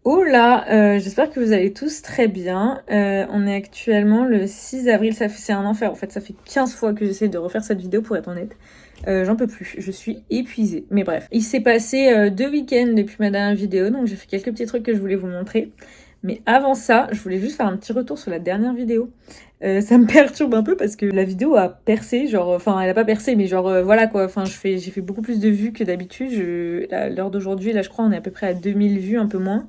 Hola, j'espère que vous allez tous très bien. On est actuellement le 6 avril, c'est un enfer en fait, ça fait 15 fois que j'essaie de refaire cette vidéo pour être honnête. J'en peux plus, je suis épuisée. Mais bref, il s'est passé 2 week-ends depuis ma dernière vidéo, donc j'ai fait quelques petits trucs que je voulais vous montrer. Mais avant ça, je voulais juste faire un petit retour sur la dernière vidéo. Ça me perturbe un peu parce que la vidéo a percé, enfin elle a pas percé, mais voilà quoi, j'ai fait beaucoup plus de vues que d'habitude. À l'heure d'aujourd'hui, là je crois on est à peu près à 2000 vues, un peu moins.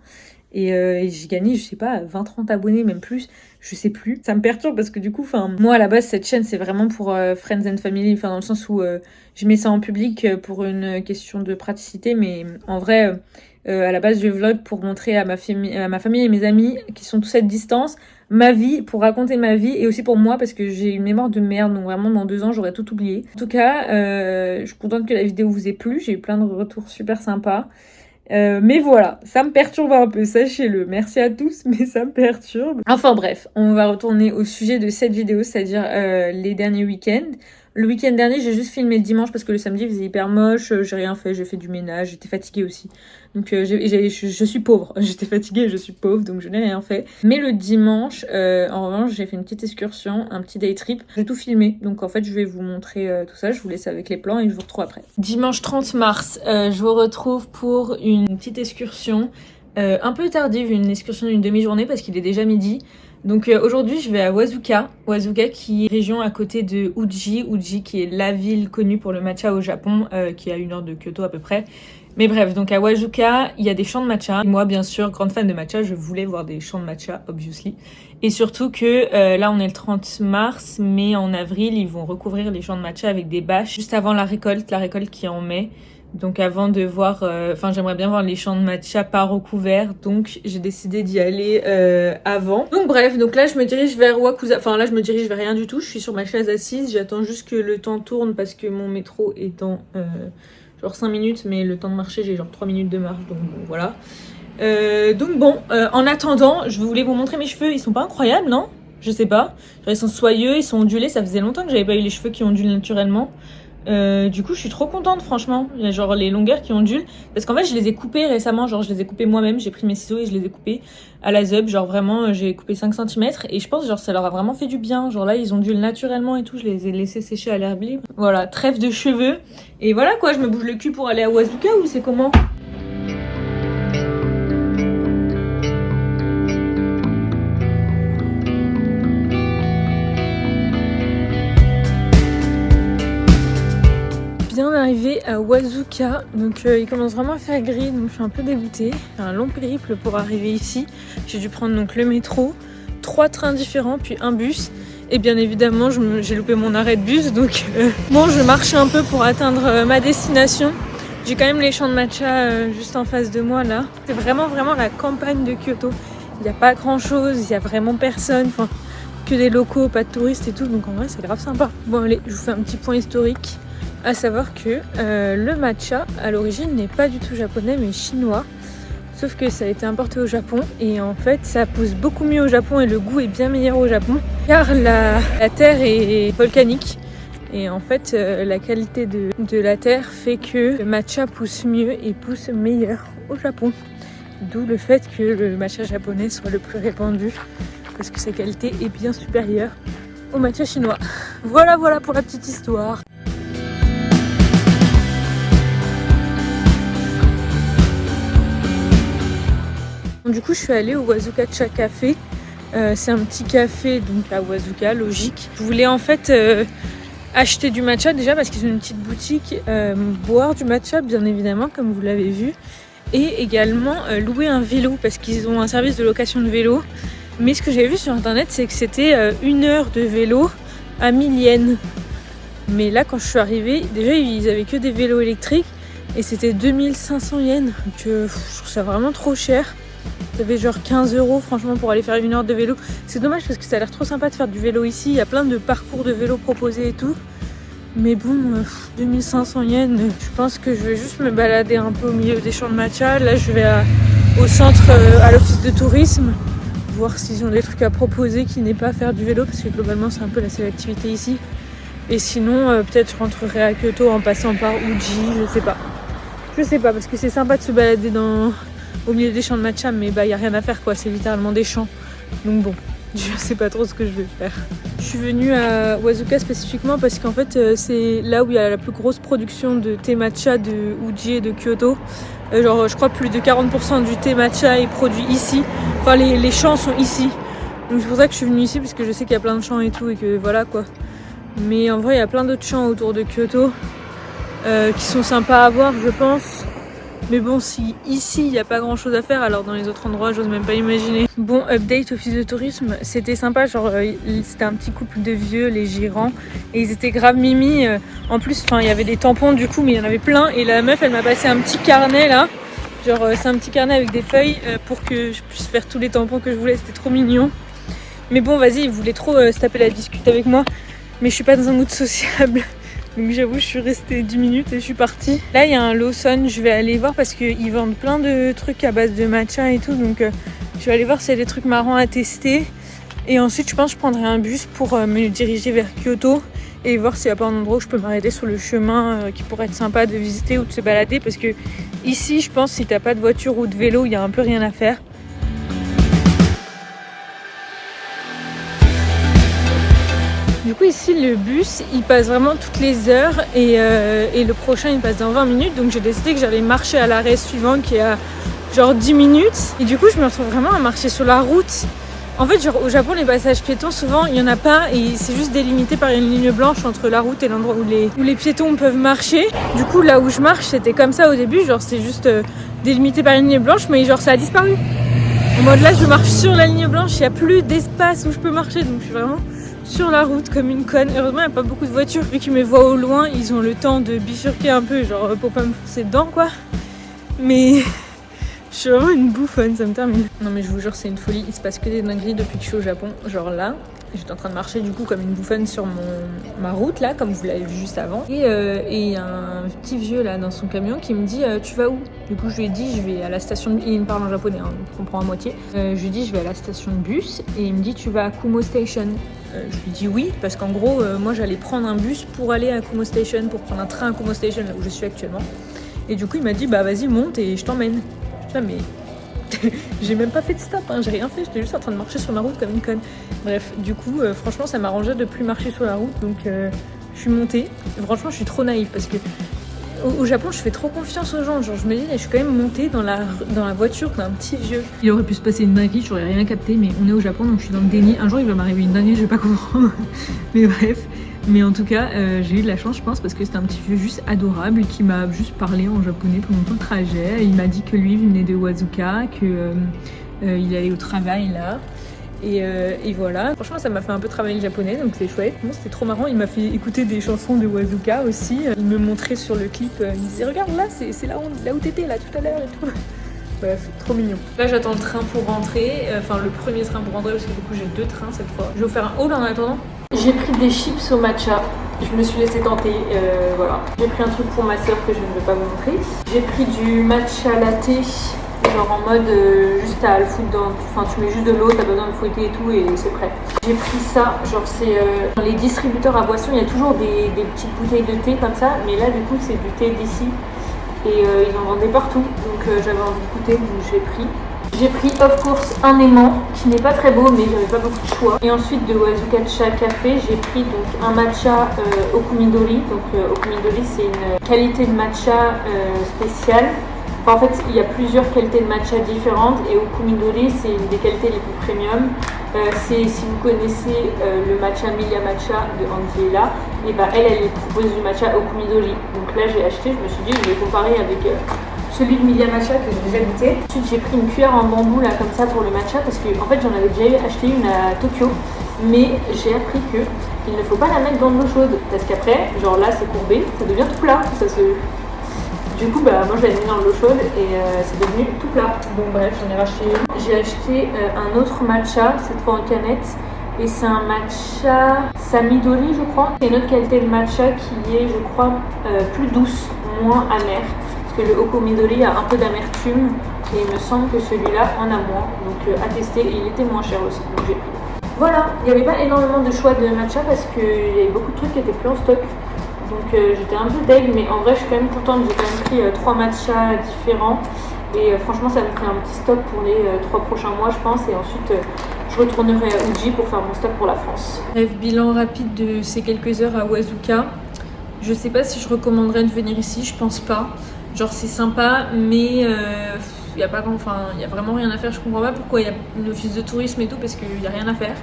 Et j'ai gagné, je sais pas, 20-30 abonnés, même plus, je sais plus. Ça me perturbe parce que du coup, moi à la base, cette chaîne c'est vraiment pour Friends and Family, dans le sens où je mets ça en public pour une question de praticité, mais en vrai, à la base, je vlog pour montrer à ma famille et mes amis qui sont tous à distance ma vie, pour raconter ma vie et aussi pour moi parce que j'ai une mémoire de merde, donc vraiment dans 2 ans j'aurais tout oublié. En tout cas, je suis contente que la vidéo vous ait plu, j'ai eu plein de retours super sympas. Mais voilà, ça me perturbe un peu, sachez-le. Merci à tous, mais ça me perturbe. Enfin bref, on va retourner au sujet de cette vidéo, c'est-à-dire les derniers week-ends. Le week-end dernier, j'ai juste filmé le dimanche parce que le samedi il faisait hyper moche, j'ai rien fait, j'ai fait du ménage, j'étais fatiguée aussi. Donc je suis pauvre, j'étais fatiguée et je suis pauvre, donc je n'ai rien fait. Mais le dimanche, en revanche, j'ai fait une petite excursion, un petit day trip. J'ai tout filmé, donc en fait je vais vous montrer tout ça, je vous laisse avec les plans et je vous retrouve après. Dimanche 30 mars, je vous retrouve pour une petite excursion, un peu tardive, une excursion d'une demi-journée parce qu'il est déjà midi. Donc aujourd'hui je vais à Wazuka qui est région à côté de Uji qui est la ville connue pour le matcha au Japon, qui est à 1 heure de Kyoto à peu près. Mais bref, donc à Wazuka, il y a des champs de matcha. Et moi bien sûr, grande fan de matcha, je voulais voir des champs de matcha, obviously. Et surtout que là on est le 30 mars, mais en avril ils vont recouvrir les champs de matcha avec des bâches juste avant la récolte qui est en mai. Donc avant de voir, j'aimerais bien voir les champs de matcha pas recouverts, donc j'ai décidé d'y aller avant. Donc bref, donc là je me dirige vers Wakuza, là je me dirige vers rien du tout, je suis sur ma chaise assise, j'attends juste que le temps tourne parce que mon métro est dans genre 5 minutes, mais le temps de marcher j'ai genre 3 minutes de marche, donc bon voilà. En attendant, je voulais vous montrer mes cheveux, ils sont pas incroyables, non? Je sais pas, genre, ils sont soyeux, ils sont ondulés, ça faisait longtemps que j'avais pas eu les cheveux qui ondulent naturellement. Du coup je suis trop contente franchement, genre les longueurs qui ondulent, parce qu'en fait je les ai coupées récemment, genre je les ai coupées moi-même, j'ai pris mes ciseaux et je les ai coupées à la zub, genre vraiment j'ai coupé 5 cm et je pense genre ça leur a vraiment fait du bien, genre là ils ondulent naturellement et tout, je les ai laissés sécher à l'herbe libre. Voilà, trêve de cheveux, et voilà quoi, je me bouge le cul pour aller à Wazuka ou c'est comment? Bien arrivé à Wazuka, donc il commence vraiment à faire gris, donc je suis un peu dégoûtée. C'est un long périple pour arriver ici. J'ai dû prendre donc le métro, 3 trains différents, puis un bus. Et bien évidemment, j'ai loupé mon arrêt de bus, donc bon, je marche un peu pour atteindre ma destination. J'ai quand même les champs de matcha juste en face de moi là. C'est vraiment la campagne de Kyoto. Il n'y a pas grand chose, il n'y a vraiment personne, que des locaux, pas de touristes et tout, donc en vrai c'est grave sympa. Bon allez, je vous fais un petit point historique. À savoir que le matcha, à l'origine, n'est pas du tout japonais, mais chinois. Sauf que ça a été importé au Japon. Et en fait, ça pousse beaucoup mieux au Japon et le goût est bien meilleur au Japon. Car la terre est volcanique. Et en fait, la qualité de la terre fait que le matcha pousse mieux et pousse meilleur au Japon. D'où le fait que le matcha japonais soit le plus répandu. Parce que sa qualité est bien supérieure au matcha chinois. Voilà pour la petite histoire. Du coup je suis allée au Wazuka Cha Café, c'est un petit café donc à Wazuka, logique. Je voulais en fait acheter du matcha déjà parce qu'ils ont une petite boutique, boire du matcha bien évidemment comme vous l'avez vu, et également louer un vélo parce qu'ils ont un service de location de vélo. Mais ce que j'avais vu sur internet c'est que c'était 1 heure de vélo à 1000 yens. Mais là quand je suis arrivée, déjà ils avaient que des vélos électriques et c'était 2500 yens, donc je trouve ça vraiment trop cher. Ça fait genre 15 € franchement pour aller faire 1 heure de vélo. C'est dommage parce que ça a l'air trop sympa de faire du vélo ici. Il y a plein de parcours de vélo proposés et tout. Mais bon, 2500 yens, je pense que je vais juste me balader un peu au milieu des champs de matcha. Là je vais au centre, à l'office de tourisme, voir s'ils ont des trucs à proposer qui n'est pas faire du vélo. Parce que globalement c'est un peu la seule activité ici. Et sinon peut-être je rentrerai à Kyoto en passant par Uji, je sais pas parce que c'est sympa de se balader dans au milieu des champs de matcha, mais bah y a rien à faire quoi, c'est littéralement des champs. Donc bon, je sais pas trop ce que je vais faire. Je suis venue à Wazuka spécifiquement parce qu'en fait c'est là où il y a la plus grosse production de thé matcha de Uji et de Kyoto. Genre je crois plus de 40% du thé matcha est produit ici. Enfin les champs sont ici. Donc c'est pour ça que je suis venue ici parce que je sais qu'il y a plein de champs et tout et que voilà quoi. Mais en vrai il y a plein d'autres champs autour de Kyoto qui sont sympas à voir je pense. Mais bon, si ici il n'y a pas grand chose à faire, alors dans les autres endroits, j'ose même pas imaginer. Bon, update office de tourisme, c'était sympa, genre c'était un petit couple de vieux, les gérants, et ils étaient grave mimi. En plus, il y avait des tampons du coup, mais il y en avait plein, et la meuf elle m'a passé un petit carnet là. Genre c'est un petit carnet avec des feuilles pour que je puisse faire tous les tampons que je voulais, c'était trop mignon. Mais bon, vas-y, ils voulaient trop se taper la discute avec moi, mais je suis pas dans un mood sociable. Donc j'avoue, je suis restée 10 minutes et je suis partie. Là, il y a un Lawson, je vais aller voir parce qu'ils vendent plein de trucs à base de matcha et tout. Donc je vais aller voir s'il y a des trucs marrants à tester. Et ensuite, je pense que je prendrai un bus pour me diriger vers Kyoto et voir s'il n'y a pas un endroit où je peux m'arrêter sur le chemin qui pourrait être sympa de visiter ou de se balader. Parce que ici, je pense, si t'as pas de voiture ou de vélo, il y a un peu rien à faire. Du coup ici le bus il passe vraiment toutes les heures et le prochain il passe dans 20 minutes donc j'ai décidé que j'allais marcher à l'arrêt suivant qui est à genre 10 minutes et du coup je me retrouve vraiment à marcher sur la route. En fait genre au Japon les passages piétons souvent il n'y en a pas et c'est juste délimité par une ligne blanche entre la route et l'endroit où les piétons peuvent marcher. Du coup là où je marche c'était comme ça au début, genre c'est juste délimité par une ligne blanche mais genre ça a disparu. En mode là je marche sur la ligne blanche, il n'y a plus d'espace où je peux marcher donc je suis vraiment sur la route comme une conne. Heureusement il n'y a pas beaucoup de voitures, vu qu'ils me voient au loin ils ont le temps de bifurquer un peu genre pour pas me foncer dedans quoi. Mais je suis vraiment une bouffonne, ça me termine. Non mais je vous jure c'est une folie, il se passe que des dingueries depuis que je suis au Japon. Genre là j'étais en train de marcher du coup comme une bouffonne sur ma route là comme vous l'avez vu juste avant et il y a un petit vieux là dans son camion qui me dit tu vas où? Du coup je lui ai dit je vais à la station de... il me parle en japonais hein, donc je comprends à moitié. Je lui ai dit je vais à la station de bus et il me dit tu vas à Kumo Station. Je lui dis oui parce qu'en gros moi j'allais prendre un bus pour aller à Kumo Station, pour prendre un train à Kumo Station là où je suis actuellement et du coup il m'a dit bah vas-y monte et je t'emmène. Je dis mais j'ai même pas fait de stop, hein, j'ai rien fait, j'étais juste en train de marcher sur ma route comme une conne. Bref, du coup, franchement, ça m'arrangeait de plus marcher sur la route, donc je suis montée. Franchement, je suis trop naïve parce que au Japon, je fais trop confiance aux gens. Genre, je me dis, je suis quand même montée dans la voiture d'un petit vieux. Il aurait pu se passer une dinguerie, j'aurais rien capté, mais on est au Japon, donc je suis dans le déni. Un jour, il va m'arriver une dinguerie, je vais pas comprendre. Mais bref. Mais en tout cas, j'ai eu de la chance, je pense, parce que c'était un petit vieux juste adorable qui m'a juste parlé en japonais pendant tout le trajet. Il m'a dit que lui venait de Wazuka, qu'il allait au travail là. Et voilà. Franchement, ça m'a fait un peu travailler le japonais, donc c'est chouette. Bon, c'était trop marrant. Il m'a fait écouter des chansons de Wazuka aussi. Il me montrait sur le clip, il me disait regarde là, c'est là où t'étais là tout à l'heure et tout. Bref, trop mignon. Là, j'attends le train pour rentrer. Enfin, le premier train pour rentrer parce que du coup, j'ai 2 trains cette fois. Je vais vous faire un haul en attendant. J'ai pris des chips au matcha. Je me suis laissée tenter. Voilà. J'ai pris un truc pour ma soeur que je ne vais pas vous montrer. J'ai pris du matcha latte. Genre en mode juste à le foutre dans. Enfin, tu mets juste de l'eau, t'as besoin de fouetter et tout et c'est prêt. J'ai pris ça. Genre, c'est. Dans les distributeurs à boissons, il y a toujours des petites bouteilles de thé comme ça. Mais là, du coup, c'est du thé d'ici. Et ils en vendaient partout, donc j'avais envie de goûter, donc j'ai pris. J'ai pris of course un aimant qui n'est pas très beau mais j'avais pas beaucoup de choix. Et ensuite de Wazuka Cha Café, j'ai pris donc un matcha Okumidori. Donc Okumidori c'est une qualité de matcha spéciale. Enfin, en fait il y a plusieurs qualités de matcha différentes et Okumidori c'est une des qualités les plus premium. C'est si vous connaissez le matcha Milia Matcha de Andiela, et bah elle propose du matcha Okumidori. Donc là j'ai acheté, je me suis dit je vais comparer avec celui de Milia Matcha que j'ai déjà goûté. Ensuite j'ai pris une cuillère en bambou là comme ça pour le matcha parce que en fait j'en avais déjà acheté une à Tokyo, mais j'ai appris que il ne faut pas la mettre dans de l'eau chaude parce qu'après genre là c'est courbé, ça devient tout plat, ça se... Du coup, bah, moi je l'ai mis dans l'eau chaude et c'est devenu tout plat. Donc bref, j'en ai racheté une. J'ai acheté un autre matcha, cette fois en canette. Et c'est un matcha Samidori, je crois. C'est une autre qualité de matcha qui est, je crois, plus douce, moins amère. Parce que le Okumidori a un peu d'amertume. Et il me semble que celui-là en a moins. Donc à tester. Et il était moins cher aussi. Donc j'ai pris. Voilà, il n'y avait pas énormément de choix de matcha parce qu'il y avait beaucoup de trucs qui étaient plus en stock. Donc j'étais un peu deg, mais en vrai je suis quand même contente, j'ai quand même pris 3 matchas différents. Et franchement, ça me fait un petit stock pour les 3 prochains mois, je pense. Et ensuite, je retournerai à Uji pour faire mon stock pour la France. Bref, bilan rapide de ces quelques heures à Wazuka. Je sais pas si je recommanderais de venir ici, je pense pas. Genre, c'est sympa, mais il y a vraiment rien à faire. Je comprends pas pourquoi il y a une office de tourisme et tout, parce qu'il y a rien à faire.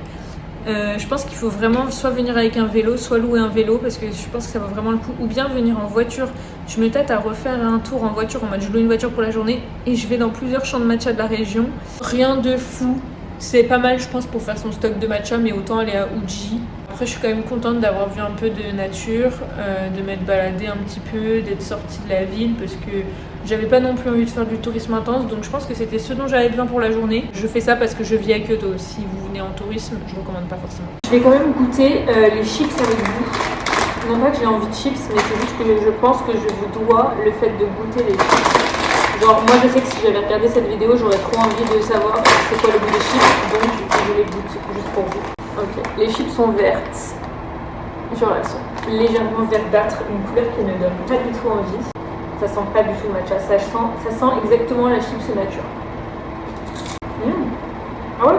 Je pense qu'il faut vraiment soit venir avec un vélo, soit louer un vélo, parce que je pense que ça vaut vraiment le coup, ou bien venir en voiture. Je me tâte à refaire un tour en voiture, en mode je loue une voiture pour la journée et je vais dans plusieurs champs de matcha de la région. Rien de fou, c'est pas mal je pense pour faire son stock de matcha, mais autant aller à Uji. Après je suis quand même contente d'avoir vu un peu de nature, de m'être baladée un petit peu, d'être sortie de la ville, parce que j'avais pas non plus envie de faire du tourisme intense, donc je pense que c'était ce dont j'avais besoin pour la journée. Je fais ça parce que je vis à Kyoto. Si vous venez en tourisme, je recommande pas forcément. Je vais quand même goûter les chips avec vous. Non pas que j'ai envie de chips, mais c'est juste que je pense que je vous dois le fait de goûter les chips. Genre moi je sais que si j'avais regardé cette vidéo, j'aurais trop envie de savoir c'est quoi le goût des chips, donc je les goûte juste pour vous. Ok, les chips sont vertes. Genre elles sont légèrement verdâtres, une couleur qui ne donne pas du tout envie. Ça sent pas du tout le matcha, ça sent exactement la chips nature. Ah ouais.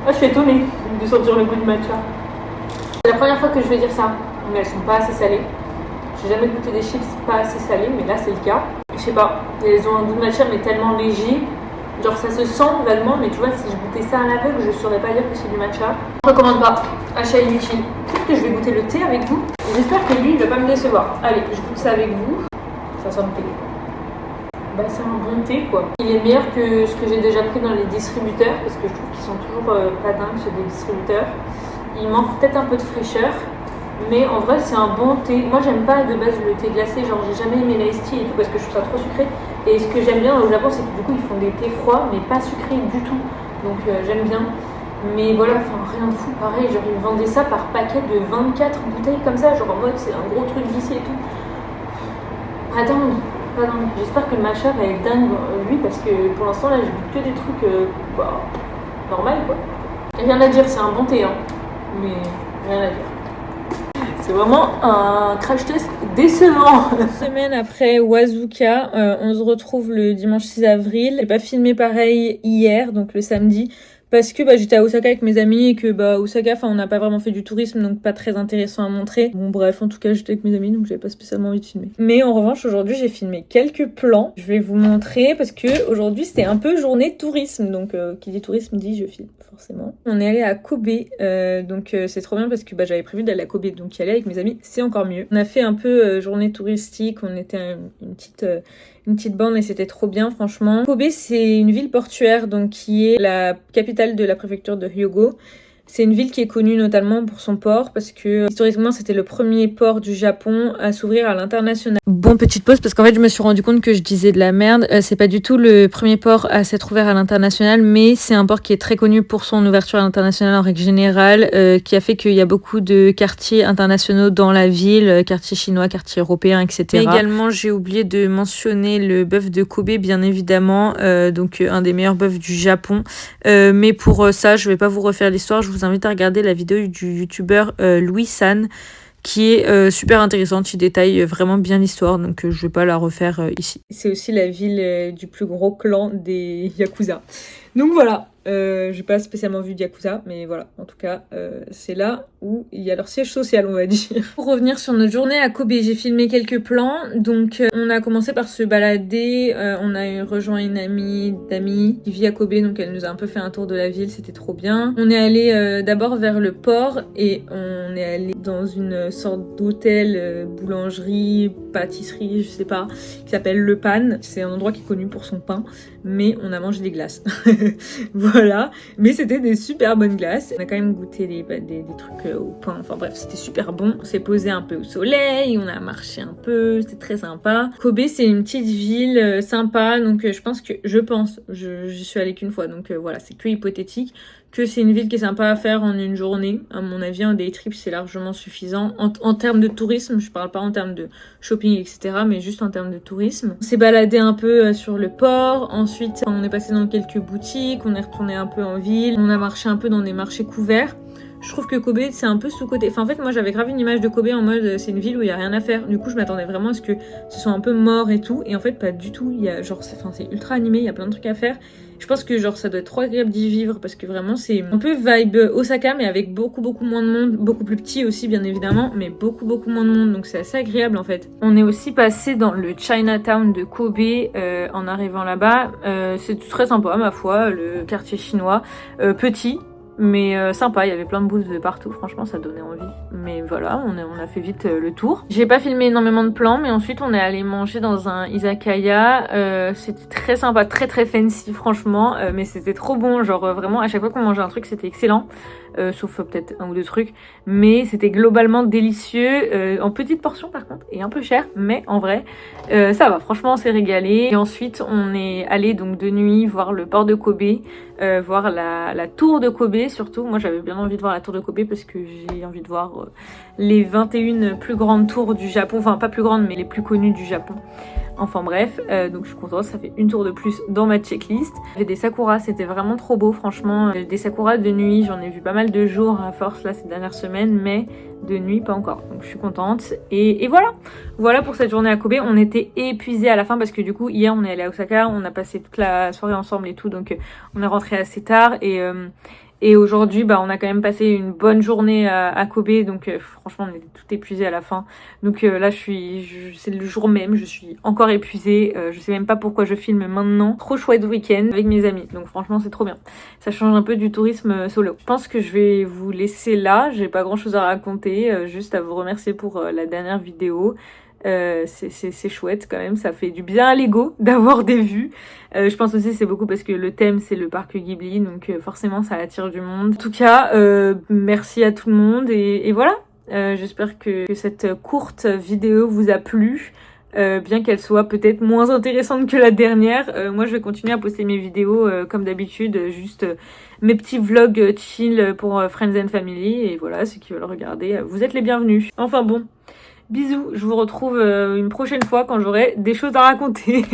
Ah, je suis étonnée de sentir le goût du matcha. C'est la première fois que je vais dire ça, mais elles sont pas assez salées. J'ai jamais goûté des chips pas assez salées, mais là c'est le cas. Je sais pas, elles ont un goût de matcha mais tellement léger. Genre ça se sent vaguement, mais tu vois, si je goûtais ça à l'aveugle, je saurais pas dire que c'est du matcha. Je recommande pas, achat inutile. Peut-être que je vais goûter le thé avec vous. J'espère que lui, il va pas me décevoir. Allez, je goûte ça avec vous. Ça sent le thé. Bah c'est un bon thé quoi. Il est meilleur que ce que j'ai déjà pris dans les distributeurs, parce que je trouve qu'ils sont toujours pas dingues chez des distributeurs. Il manque peut-être un peu de fraîcheur, mais en vrai c'est un bon thé. Moi j'aime pas de base le thé glacé, genre j'ai jamais aimé l'ice tea et tout parce que je trouve ça trop sucré. Et ce que j'aime bien au Japon c'est que du coup ils font des thés froids mais pas sucrés du tout. Donc j'aime bien. Mais voilà, enfin rien de fou, pareil, genre ils vendaient ça par paquet de 24 bouteilles comme ça, genre en mode c'est un gros truc vissé et tout. Pas dingue. J'espère que le matcha va être dingue lui parce que pour l'instant là j'ai vu que des trucs normal quoi. Rien à dire, c'est un bon thé hein. Mais rien à dire. C'est vraiment un crash test décevant. Une semaine après Wazuka, on se retrouve le dimanche 6 avril. J'ai pas filmé pareil hier, donc le samedi. Parce que j'étais à Osaka avec mes amis et que Osaka, on n'a pas vraiment fait du tourisme, donc pas très intéressant à montrer. Bon bref, en tout cas j'étais avec mes amis, donc j'avais pas spécialement envie de filmer. Mais en revanche aujourd'hui j'ai filmé quelques plans. Je vais vous montrer parce que aujourd'hui c'était un peu journée tourisme, donc qui dit tourisme dit je filme forcément. On est allé à Kobe, donc c'est trop bien parce que j'avais prévu d'aller à Kobe, donc y aller avec mes amis c'est encore mieux. On a fait un peu journée touristique, on était une petite bande et c'était trop bien franchement. Kobe c'est une ville portuaire donc qui est la capitale de la préfecture de Hyogo. C'est une ville qui est connue notamment pour son port parce que historiquement c'était le premier port du Japon à s'ouvrir à l'international. Bon, petite pause parce qu'en fait je me suis rendu compte que je disais de la merde. C'est pas du tout le premier port à s'être ouvert à l'international, mais c'est un port qui est très connu pour son ouverture à l'international en règle générale, qui a fait qu'il y a beaucoup de quartiers internationaux dans la ville, quartiers chinois, quartiers européens, etc. Mais également j'ai oublié de mentionner le bœuf de Kobe bien évidemment, donc un des meilleurs bœufs du Japon. Mais pour ça je vais pas vous refaire l'histoire, je vous invite à regarder la vidéo du youtubeur Louis San qui est super intéressante, il détaille vraiment bien l'histoire, donc je vais pas la refaire ici. C'est aussi la ville du plus gros clan des Yakuza. Donc voilà, j'ai pas spécialement vu de Yakuza, mais voilà, en tout cas, c'est là où il y a leur siège social, on va dire. Pour revenir sur notre journée à Kobe, j'ai filmé quelques plans, donc on a commencé par se balader, on a rejoint une amie d'amis qui vit à Kobe, donc elle nous a un peu fait un tour de la ville, c'était trop bien. On est allé d'abord vers le port, et on est allé dans une sorte d'hôtel, boulangerie, pâtisserie, je sais pas, qui s'appelle Le Pan. C'est un endroit qui est connu pour son pain, mais on a mangé des glaces. Voilà, mais c'était des super bonnes glaces. On a quand même goûté des trucs au pain, enfin bref, c'était super bon. On s'est posé un peu au soleil, on a marché un peu, c'était très sympa. Kobe, c'est une petite ville sympa, donc j'y suis allée qu'une fois, donc voilà, c'est que hypothétique, que c'est une ville qui est sympa à faire en une journée. À mon avis, un day trip, c'est largement suffisant. En termes de tourisme, je parle pas en termes de shopping, etc., mais juste en termes de tourisme. On s'est baladé un peu sur le port. Ensuite, on est passé dans quelques boutiques. On est retourné un peu en ville. On a marché un peu dans des marchés couverts. Je trouve que Kobe c'est un peu sous-côté. Enfin en fait moi j'avais grave une image de Kobe en mode c'est une ville où il y a rien à faire. Du coup je m'attendais vraiment à ce que ce soit un peu mort et tout. Et en fait pas du tout. Il y a genre c'est ultra animé, il y a plein de trucs à faire. Je pense que genre ça doit être trop agréable d'y vivre parce que vraiment c'est un peu vibe Osaka mais avec beaucoup moins de monde, beaucoup plus petit aussi bien évidemment, mais beaucoup moins de monde, donc c'est assez agréable en fait. On est aussi passé dans le Chinatown de Kobe en arrivant là-bas. C'est très sympa ma foi, le quartier chinois, petit. Mais sympa, il y avait plein de booths de partout, franchement ça donnait envie. Mais voilà, on a fait vite le tour. J'ai pas filmé énormément de plans, mais ensuite on est allé manger dans un izakaya. C'était très sympa, très fancy franchement, mais c'était trop bon, genre vraiment à chaque fois qu'on mangeait un truc c'était excellent. Sauf peut-être un ou deux trucs, mais c'était globalement délicieux, en petites portions par contre, et un peu cher, mais en vrai, ça va, franchement on s'est régalé. Et ensuite on est allé donc de nuit voir le port de Kobe, voir la tour de Kobe surtout. Moi j'avais bien envie de voir la tour de Kobe parce que j'ai envie de voir les 21 plus grandes tours du Japon, enfin pas plus grandes mais les plus connues du Japon. Enfin bref, donc je suis contente, ça fait une tour de plus dans ma checklist. J'ai des sakuras, c'était vraiment trop beau franchement. Des sakuras de nuit, j'en ai vu pas mal de jours à force là ces dernières semaines, mais de nuit pas encore. Donc je suis contente. Et voilà, voilà pour cette journée à Kobe. On était épuisés à la fin parce que du coup hier on est allé à Osaka, on a passé toute la soirée ensemble et tout, donc on est rentré assez tard et aujourd'hui, on a quand même passé une bonne journée à Kobe, donc franchement, on était tout épuisé à la fin. Donc là, c'est le jour même, je suis encore épuisée. Je sais même pas pourquoi je filme maintenant. Trop chouette week-end avec mes amis, donc franchement, c'est trop bien. Ça change un peu du tourisme solo. Je pense que je vais vous laisser là. J'ai pas grand-chose à raconter, juste à vous remercier pour la dernière vidéo. C'est chouette quand même, ça fait du bien à l'ego d'avoir des vues. Je pense aussi c'est beaucoup parce que le thème c'est le parc Ghibli, donc forcément ça attire du monde. En tout cas, merci à tout le monde et voilà. J'espère que cette courte vidéo vous a plu. Bien qu'elle soit peut-être moins intéressante que la dernière, moi je vais continuer à poster mes vidéos comme d'habitude, juste mes petits vlogs chill pour Friends and Family, et voilà, ceux qui veulent regarder, vous êtes les bienvenus. Enfin bon, bisous, je vous retrouve une prochaine fois quand j'aurai des choses à raconter.